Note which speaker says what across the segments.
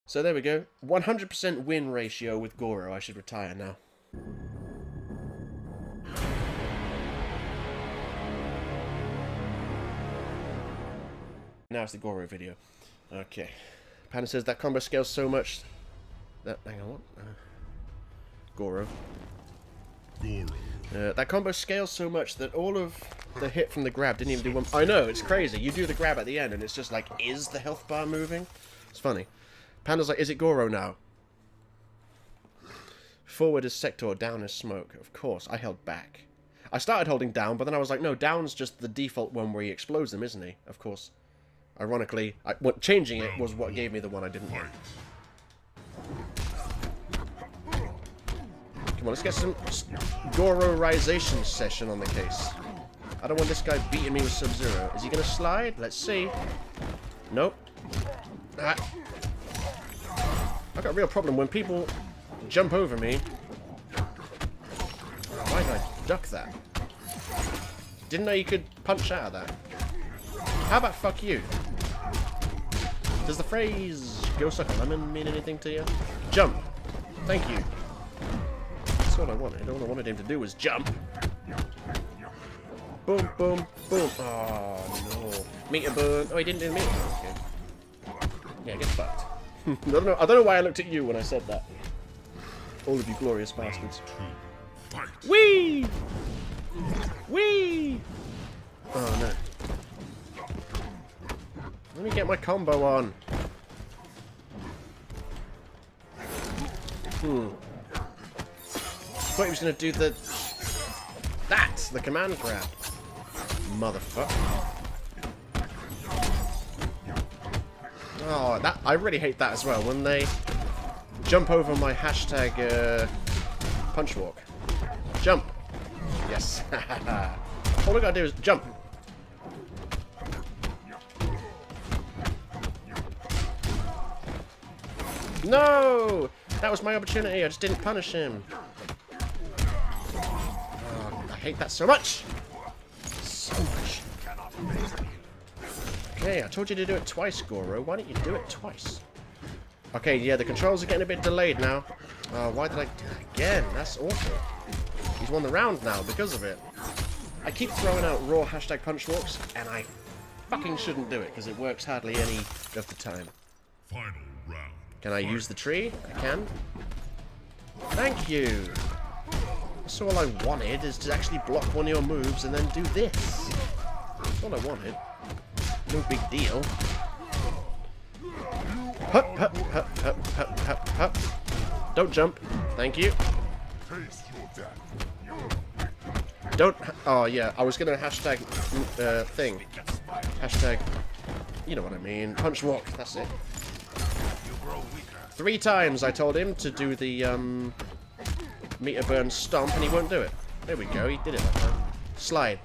Speaker 1: So there we go. 100% win ratio with Goro. I should retire now. Now it's the Goro video. Okay. Panda says that combo scales so much that... Hang on, what? Goro. That combo scales so much that all of the hit from the grab didn't even do one... I know, it's crazy. You do the grab at the end and it's just like, is the health bar moving? It's funny. Panda's like, is it Goro now? Forward is sector, down is smoke. Of course, I held back. I started holding down, but then I was like, no, down's just the default one where he explodes them, isn't he? Of course. Ironically, changing it was what gave me the one I didn't want. Come on, let's get some Goro-rization session on the case. I don't want this guy beating me with Sub-Zero. Is he going to slide? Let's see. Nope. Ah. I've got a real problem when people jump over me. Why did I duck that? Didn't know you could punch out of that. How about fuck you? Does the phrase "go suck a lemon" mean anything to you? Jump. Thank you. That's what I wanted. All I wanted him to do was jump. Boom, boom, boom. Oh, no. Meter burn. Oh, he didn't do meter burn. Okay. Yeah, get fucked. I don't know why I looked at you when I said that. All of you glorious bastards. Whee! Whee! Oh, no. Let me get my combo on. Thought he was going to do the... That's the command grab. Motherfucker. Oh, that I really hate that as well. When they jump over my hashtag punch walk. Jump. Yes. All I gotta do is jump. No! That was my opportunity. I just didn't punish him. Oh, I hate that so much. So much. Okay, I told you to do it twice, Goro. Why don't you do it twice? Okay, yeah, the controls are getting a bit delayed now. Why did I do that again? That's awful. He's won the round now because of it. I keep throwing out raw hashtag punch walks, and I fucking shouldn't do it because it works hardly any of the time.
Speaker 2: Final round.
Speaker 1: Can I use the tree? I can. Thank you. That's all I wanted, is to actually block one of your moves and then do this. That's all I wanted. No big deal. Hup, hup, hup, hup, hup, hup, hup. Don't jump. Thank you. Don't... Oh, yeah. I was going to hashtag... thing. Hashtag... You know what I mean. Punch walk. That's it. 3 times I told him to do the, meter burn stomp, and he won't do it. There we go. He did it that time. Slide.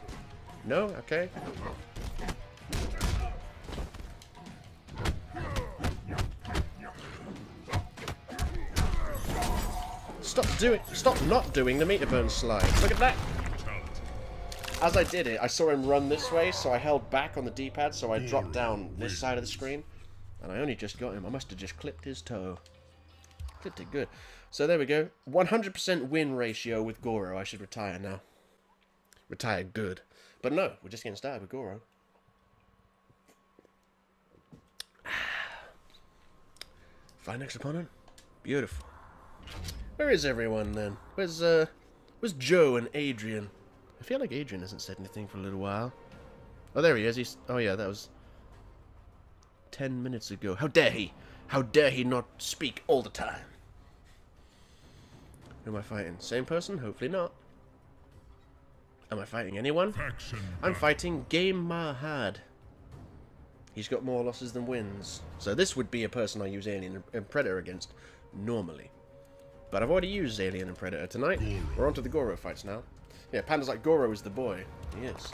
Speaker 1: No? Okay. Stop not doing the meter burn slide. Look at that. As I did it, I saw him run this way, so I held back on the D-pad, so I dropped down this side of the screen. And I only just got him. I must have just clipped his toe. Clipped it good. So there we go. 100% win ratio with Goro. I should retire now. Retire good. But no, we're just getting started with Goro. Find next opponent. Beautiful. Where is everyone then? Where's Joe and Adrian? I feel like Adrian hasn't said anything for a little while. Oh, there he is. He's... Oh yeah, that was 10 minutes ago. How dare he? How dare he not speak all the time? Who am I fighting? Same person? Hopefully not. Am I fighting anyone? I'm fighting Game Mahad. He's got more losses than wins. So this would be a person I use Alien and Predator against normally. But I've already used Alien and Predator tonight. We're on to the Goro fights now. Yeah, Panda's like, Goro is the boy. He is.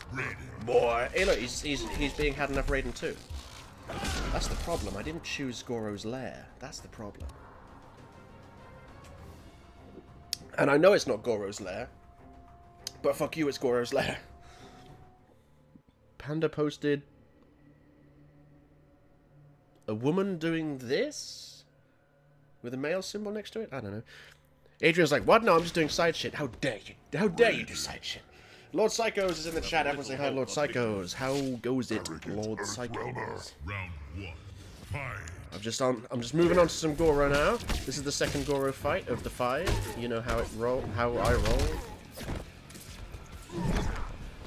Speaker 1: Boy. Hey look, he's being had enough Raiden too. That's the problem. I didn't choose Goro's lair. That's the problem. And I know it's not Goro's lair. But fuck you, it's Goro's lair. Panda posted... A woman doing this? with a male symbol next to it? I don't know. Adrian's like, what? No, I'm just doing side shit. How dare you? How dare you do side shit? Lord Psychos is in the chat. Everyone say hi, Lord Psychos. How goes it, Lord Psychos?
Speaker 2: Round 1. Fight.
Speaker 1: I'm just moving on to some Goro now. This is the second Goro fight of the 5. You know how I roll.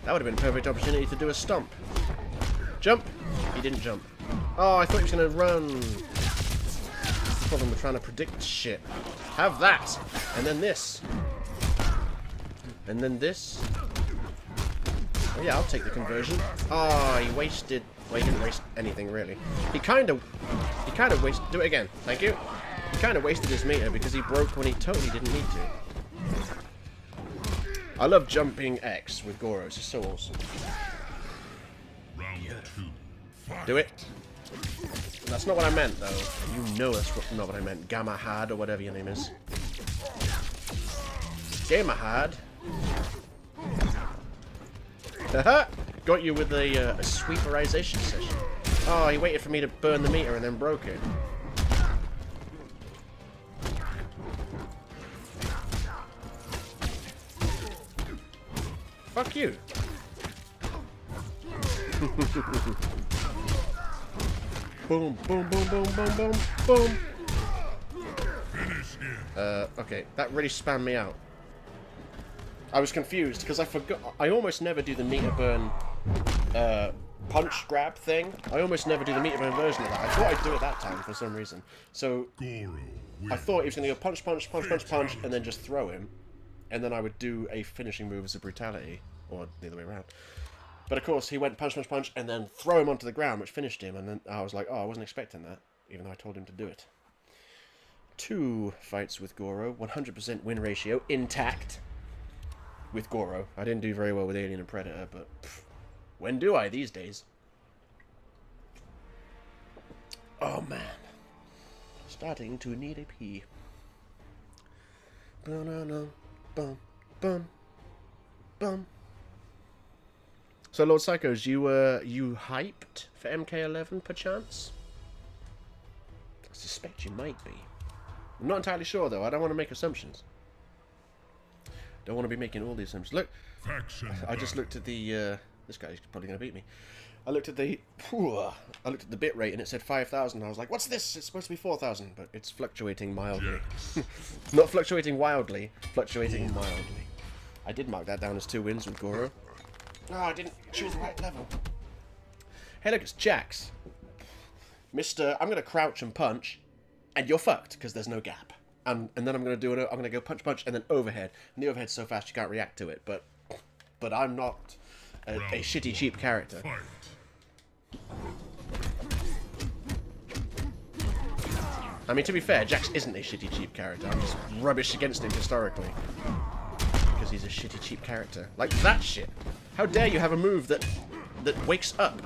Speaker 1: That would have been a perfect opportunity to do a stomp. Jump. He didn't jump. Oh, I thought he was gonna run. That's the problem with trying to predict shit. Have that, and then this, and then this. Oh yeah, I'll take the conversion. Oh, he wasted. Well, he didn't waste anything really. He kind of wasted. Do it again. Thank you. He kind of wasted his meter because he broke when he totally didn't need to. I love jumping X with Goro. It's just so awesome.
Speaker 2: Round 2. Fight.
Speaker 1: Do it. That's not what I meant, though. You know that's not what I meant. Gamma Had, or whatever your name is. Gamer Had. Haha! Got you with a sweeperization session. Oh, he waited for me to burn the meter and then broke it. Fuck you. Boom, boom, boom, boom, boom, boom, boom. Okay, that really spammed me out. I was confused because I forgot. I almost never do the meter burn punch grab thing. I almost never do the meter burn version of that. I thought I'd do it that time for some reason. So I thought he was going to go punch, punch, punch, punch, punch, and then just throw him. And then I would do a finishing move as a brutality, or the other way around. But of course, he went punch, punch, punch, and then throw him onto the ground, which finished him. And then I was like, oh, I wasn't expecting that, even though I told him to do it. 2 fights with Goro, 100% win ratio, intact. With Goro. I didn't do very well with Alien and Predator, but pff, when do I these days? Oh man. Starting to need a pee. Bum, bum, bum, bum. So, Lord Psychos, you hyped for MK11, perchance? I suspect you might be. I'm not entirely sure, though. I don't want to make assumptions. Don't want to be making all the assumptions. Look, I just looked at the. This guy's probably going to beat me. I looked at the bit rate and it said 5,000. I was like, "What's this? It's supposed to be 4,000, but it's fluctuating mildly. Not fluctuating wildly, fluctuating mildly." I did mark that down as 2 wins with Goro. Oh, I didn't choose the right level. Hey, look, it's Jax. Mister, I'm going to crouch and punch, and you're fucked because there's no gap. And then I'm going to do it. I'm going to go punch, punch, and then overhead. And the overhead's so fast you can't react to it. But I'm not a shitty, cheap character. I mean, to be fair, Jax isn't a shitty, cheap character. I'm just rubbish against him historically. Because he's a shitty, cheap character. Like that shit. How dare you have a move that wakes up?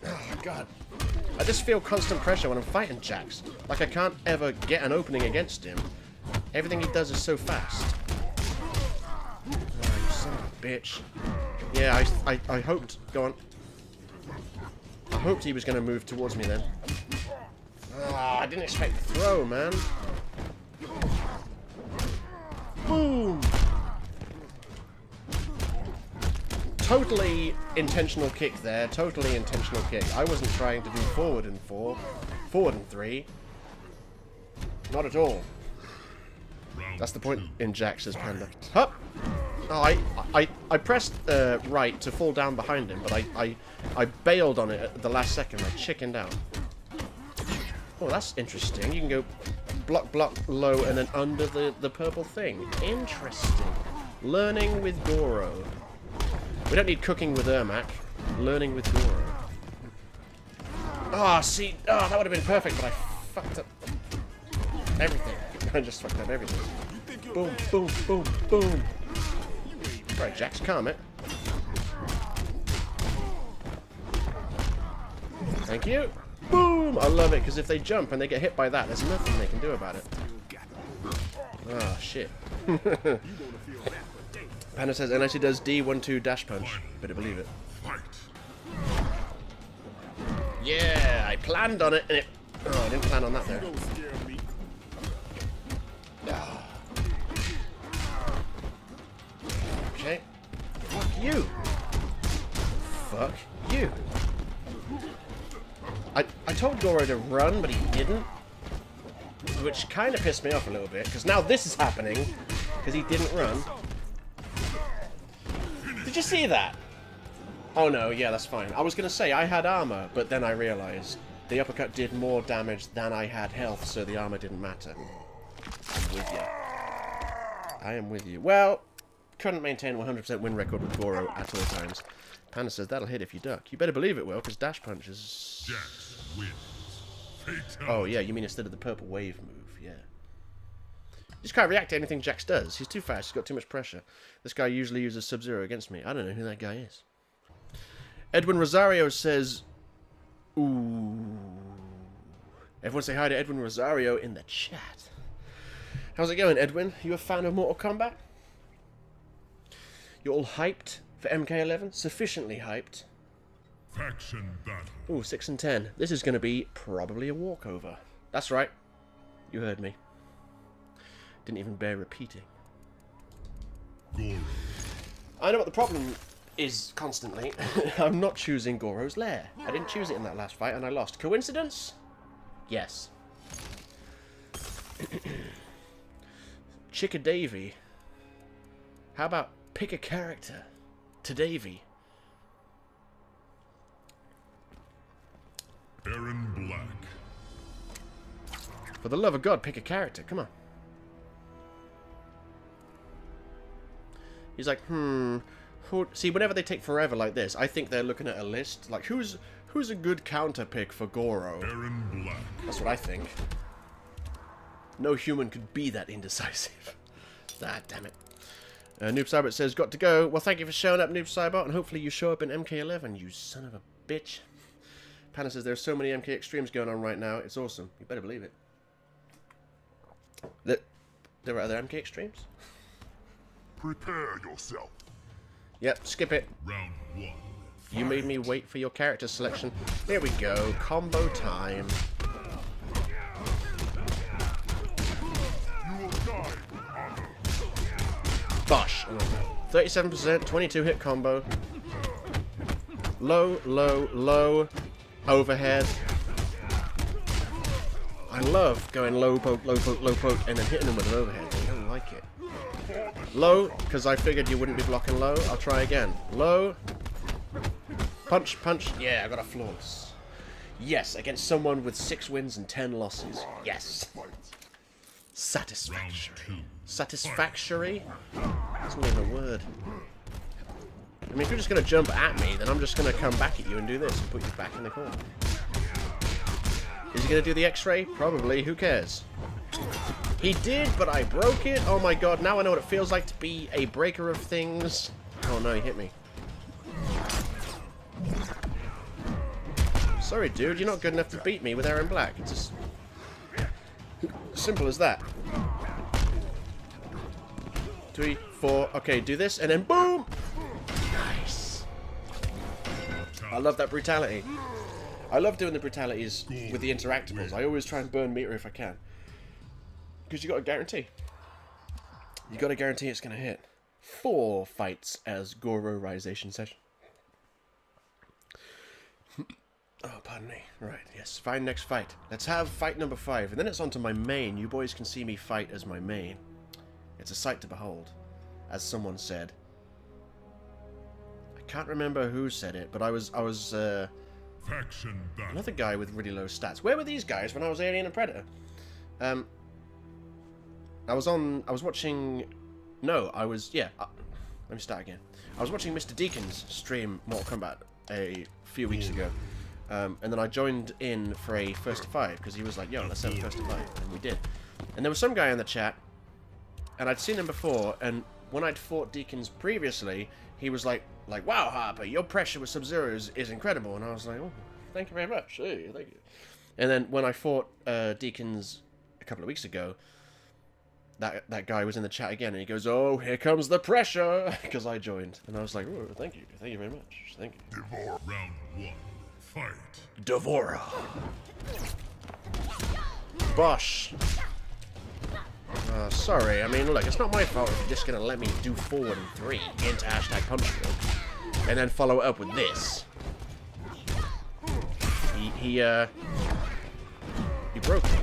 Speaker 1: Oh, God. I just feel constant pressure when I'm fighting Jax. Like I can't ever get an opening against him. Everything he does is so fast. Oh, you son of a bitch. Yeah, I hoped... Go on. I hoped he was going to move towards me then. Oh, I didn't expect the throw, man. Boom! Totally intentional kick there. Totally intentional kick. I wasn't trying to do forward and 4. Forward and 3. Not at all. That's the point in Jax's panda. Hup! Oh, I pressed right to fall down behind him, but I bailed on it at the last second. I chickened out. Oh, that's interesting. You can go block, block, low, and then under the purple thing. Interesting. Learning with Goro. We don't need cooking with Ermac. Learning with Goro. Ah, see, that would have been perfect, but I fucked up everything. I just fucked up everything. Boom, boom, boom, boom. Right, Jax, calm it. Thank you. Boom! I love it, because if they jump and they get hit by that, there's nothing they can do about it. Ah, shit. Panda says, unless he does D12 dash punch. Better believe it. Yeah, I planned on it, and it... Oh, I didn't plan on that there. you. Fuck you. I told Goro to run, but he didn't. Which kind of pissed me off a little bit, because now this is happening, because he didn't run. Did you see that? Oh no, yeah, that's fine. I was going to say I had armor, but then I realized the uppercut did more damage than I had health, so the armor didn't matter. I'm with you. I am with you. Well, couldn't maintain 100% win record with Goro at all times. Panda says that'll hit if you duck. You better believe it will, because dash punch is...
Speaker 2: Jax wins. Fatality.
Speaker 1: Oh yeah, you mean instead of the purple wave move, yeah. You just can't react to anything Jax does. He's too fast, he's got too much pressure. This guy usually uses Sub-Zero against me. I don't know who that guy is. Edwin Rosario says... Ooh. Everyone say hi to Edwin Rosario in the chat. How's it going, Edwin? You a fan of Mortal Kombat? You're all hyped for MK11? Sufficiently hyped?
Speaker 2: Faction battle.
Speaker 1: Ooh, 6 and 10. This is going to be probably a walkover. That's right. You heard me. Didn't even bear repeating.
Speaker 2: Goro.
Speaker 1: I know what the problem is constantly. I'm not choosing Goro's lair. I didn't choose it in that last fight and I lost. Coincidence? Yes. Chicka Davy. How about pick a character to Davy?
Speaker 2: Aaron Black.
Speaker 1: For the love of God, pick a character. Come on. He's like, See, whenever they take forever like this, I think they're looking at a list. Like, who's a good counter pick for Goro?
Speaker 2: Aaron Black.
Speaker 1: That's what I think. No human could be that indecisive. Ah, damn it. Noob Cybot says, got to go. Well, thank you for showing up, Noob Cybot, and hopefully you show up in MK11, you son of a bitch. Panda says, there's so many MK Extremes going on right now. It's awesome. You better believe it. There are other MK Extremes?
Speaker 2: Prepare yourself.
Speaker 1: Yep, skip it.
Speaker 2: Round 1.
Speaker 1: You made me wait for your character selection. There we go. Combo time.
Speaker 2: You will die.
Speaker 1: Bosh. 37%, 22 hit combo. Low, low, low. Overhead. I love going low poke, low poke, low poke, and then hitting them with an overhead. I don't like it. Low, because I figured you wouldn't be blocking low. I'll try again. Low. Punch, punch. Yeah, I got a flawless. Yes, against someone with 6 wins and 10 losses. Yes. Satisfactory. Satisfactory? That's not even a word. I mean, if you're just going to jump at me, then I'm just going to come back at you and do this and put you back in the corner. Is he going to do the X-ray? Probably. Who cares? He did, but I broke it. Oh my god, now I know what it feels like to be a breaker of things. Oh no, he hit me. Sorry, dude, you're not good enough to beat me with Aaron Black. It's just simple as that. 3, 4, okay, do this, and then boom! Nice. I love that brutality. I love doing the brutalities with the interactables. I always try and burn meter if I can. Because you got to guarantee. You got to guarantee it's going to hit. 4 fights as Goro-rization session. Oh, pardon me. Right, yes. Fine, next fight. Let's have fight number 5. And then it's on to my main. You boys can see me fight as my main. It's a sight to behold. As someone said. I can't remember who said it, but I was
Speaker 2: Faction battle.
Speaker 1: another guy with really low stats. Where were these guys when I was Alien and Predator? I was watching... No, I was... Yeah, let me start again. I was watching Mr. Deacon's stream Mortal Kombat a few weeks ago. And then I joined in for a first to 5, because he was like, yo, let's have a first to 5. And we did. And there was some guy in the chat, and I'd seen him before, and when I'd fought Deacons previously, he was like, wow, Harper, your pressure with Sub-Zero is incredible. And I was like, oh, thank you very much. Hey, thank you. And then when I fought Deacons a couple of weeks ago, that guy was in the chat again, and he goes, oh, here comes the pressure, because I joined. And I was like, oh, thank you very much. Thank you.
Speaker 2: Devora. Round 1. Fight.
Speaker 1: Devora. Bosh. Sorry. I mean, look, it's not my fault if you're just gonna let me do forward and 3 into hashtag punch through, and then follow it up with this. He broke me.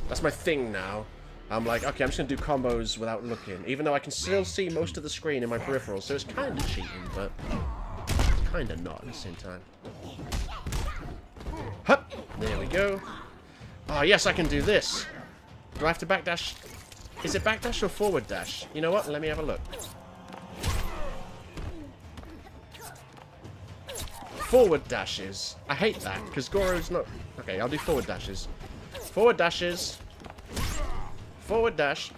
Speaker 1: That's my thing now. I'm like, okay, I'm just gonna do combos without looking, even though I can still see most of the screen in my peripherals, so it's kind of cheating, but kind of not at the same time. Hup! There we go. Oh, yes, I can do this. Do I have to backdash? Is it backdash or forward dash? You know what? Let me have a look. Forward dashes. I hate that, because Goro's not... Okay, I'll do forward dashes. Forward dashes. Forward dash.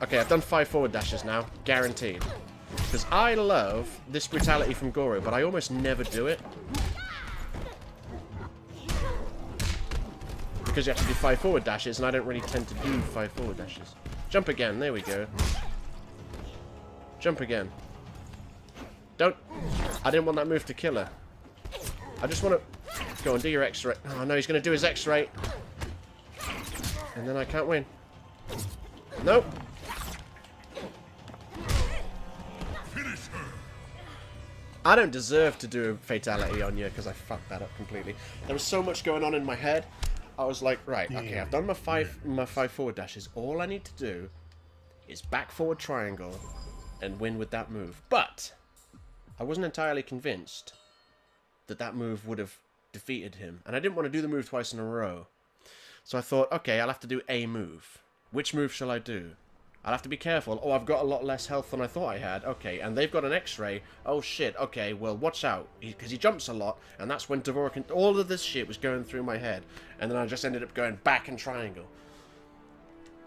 Speaker 1: Okay, I've done 5 forward dashes now. Guaranteed. Because I love this brutality from Goro, but I almost never do it. Because you have to do 5 forward dashes, and I don't really tend to do 5 forward dashes. Jump again. There we go. Jump again. Don't... I didn't want that move to kill her. I just want to... Go on, do your X-ray. Oh, no, he's going to do his X-ray. And then I can't win. Nope. I don't deserve to do a fatality on you because I fucked that up completely. There was so much going on in my head. I was like, right, okay, I've done my five forward dashes. All I need to do is back forward triangle and win with that move. But I wasn't entirely convinced that that move would have defeated him. And I didn't want to do the move twice in a row. So I thought, okay, I'll have to do a move. Which move shall I do? I'll have to be careful. Oh, I've got a lot less health than I thought I had. Okay, and they've got an X-ray. Oh, shit. Okay, well, watch out. Because he jumps a lot, and that's when Dvorak... All of this shit was going through my head. And then I just ended up going back and triangle.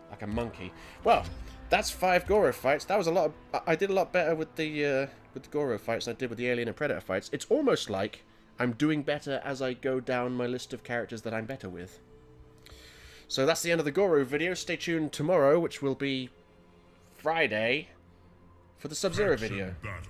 Speaker 1: Like a monkey. Well, that's 5 Goro fights. That was a lot of... I did a lot better with the Goro fights than I did with the Alien and Predator fights. It's almost like I'm doing better as I go down my list of characters that I'm better with. So that's the end of the Goro video. Stay tuned tomorrow, which will be Friday, for the Sub-Zero video.
Speaker 2: Battle.